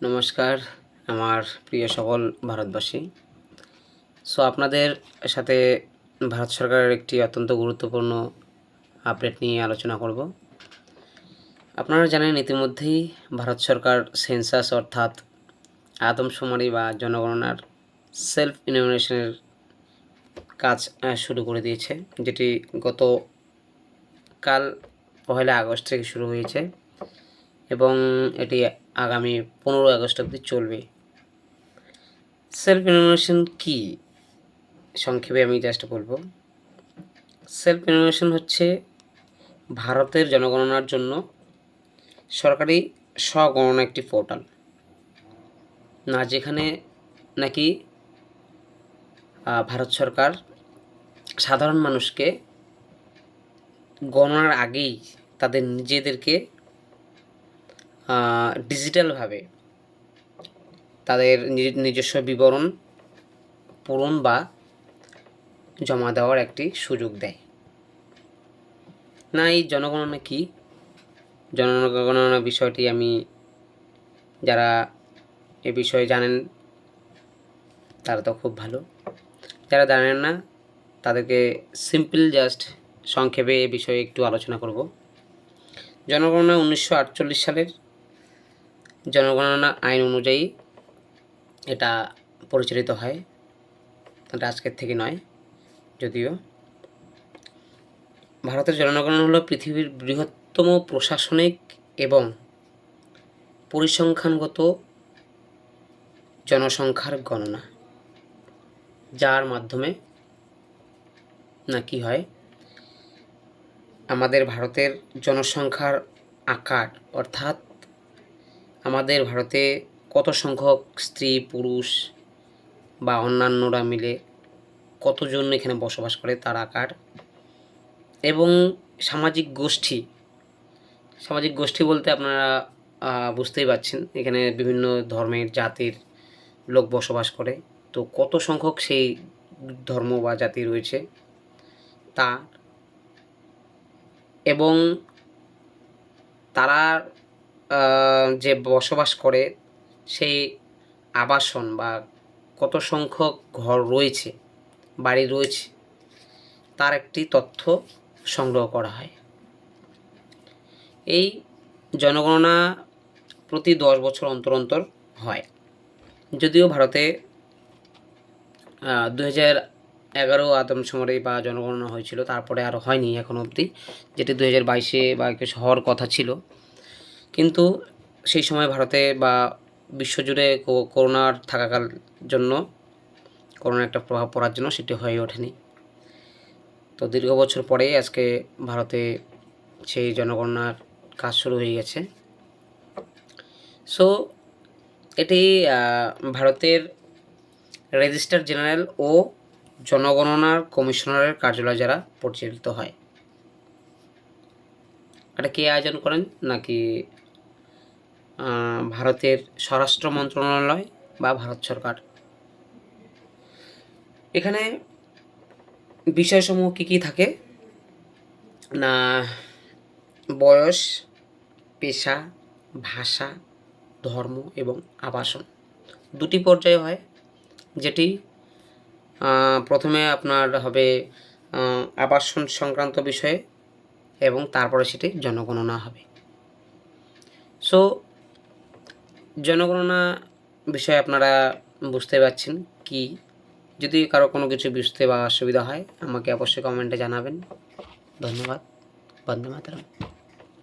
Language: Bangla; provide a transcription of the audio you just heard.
নমস্কার আমার প্রিয় সকল ভারতবাসী। আপনাদের সাথে ভারত সরকারের একটি অত্যন্ত গুরুত্বপূর্ণ আপডেট নিয়ে আলোচনা করব। আপনারা জানেন ইতিমধ্যেই ভারত সরকার সেন্সাস অর্থাৎ আদমশুমারি বা জনগণনার সেলফ ইনুমারেশনের কাজ শুরু করে দিয়েছে, যেটি গতকাল 1 আগস্ট থেকে শুরু হয়েছে এবং এটি আগামী 15 আগস্ট অবধি চলবে। সেলফ ইনুমারেশন কি, সংক্ষেপে আমি জাস্ট বলবো। সেলফ ইনুমারেশন হচ্ছে ভারতের জনগণনার জন্য সরকারি স্বগণনা একটি পোর্টাল, যেখানে নাকি ভারত সরকার সাধারণ মানুষকে গণনার আগেই তাদের নিজেদেরকে ডিজিটালভাবে তাদের নিজস্ব বিবরণ পূরণ বা জমা দেওয়ার একটি সুযোগ দেয়। এই জনগণনা কি, জনগণনা বিষয়টি আমি যারা এ বিষয়ে জানেন তারা তো খুব ভালো, যারা জানেন না তাদেরকে সিম্পল জাস্ট সংক্ষেপে এ বিষয়ে একটু আলোচনা করব। জনগণনা 1948 সালের জনগণনা আইন অনুযায়ী এটা পরিচালিত হয়, এটা আজকের থেকে নয়। যদিও ভারতের জনগণনা হলো পৃথিবীর বৃহত্তম প্রশাসনিক এবং পরিসংখ্যানগত জনসংখ্যার গণনা, যার মাধ্যমে কি হয়, আমাদের ভারতের জনসংখ্যার আকার অর্থাৎ আমাদের ভারতে কত সংখ্যক স্ত্রী পুরুষ বা অন্যান্যরা মিলে কতজন এখানে বসবাস করে তার আকার, এবং সামাজিক গোষ্ঠী বলতে আপনারা বুঝতেই পারছেন, এখানে বিভিন্ন ধর্মের জাতির লোক বসবাস করে, তো কত সংখ্যক সেই ধর্ম বা জাতি রয়েছে তা, এবং তারা যে বসবাস করে সেই আবাসন বা কত সংখ্যক ঘর রয়েছে, বাড়ি রয়েছে, তার একটি তথ্য সংগ্রহ করা হয়। এই জনগণনা প্রতি 10 বছর অন্তর অন্তর হয়। যদিও ভারতে 2011 আদমশুমারি বা জনগণনা হয়েছিল, তারপরে আর হয়নি এখন অবধি, যেটি 2022 বা 21 হওয়ার কথা ছিল, কিন্তু সেই সময় ভারতে বা বিশ্বজুড়ে করোনার থাকাকাল জন্য, করোনার একটা প্রভাব পড়ার জন্য সেটি হয়ে ওঠেনি। তো দীর্ঘ বছর পরে আজকে ভারতে সেই জনগণনার কাজ শুরু হয়ে গেছে। এটি ভারতের রেজিস্ট্রার জেনারেল ও জনগণনার কমিশনারের কার্যালয় দ্বারা পরিচালিত হয়। এটা কে আয়োজন করেন, নাকি ভারতের স্বরাষ্ট্র মন্ত্রণালয় বা ভারত সরকার। এখানে বিষয়সমূহ কী থাকে না, বয়স, পেশা, ভাষা, ধর্ম এবং আবাসন 2টি পর্যায়ে হয়, যেটি প্রথমে আপনার হবে আবাসন সংক্রান্ত বিষয়ে এবং তারপরে সেটি জনগণনা হবে। জনগণনা বিষয়ে আপনারা বুঝতে পারছেন কি। যদি কারো কোনো কিছু বুঝতে বা অসুবিধা হয় আমাকে অবশ্যই কমেন্টে জানাবেন। ধন্যবাদ। বন্দে মাতরম।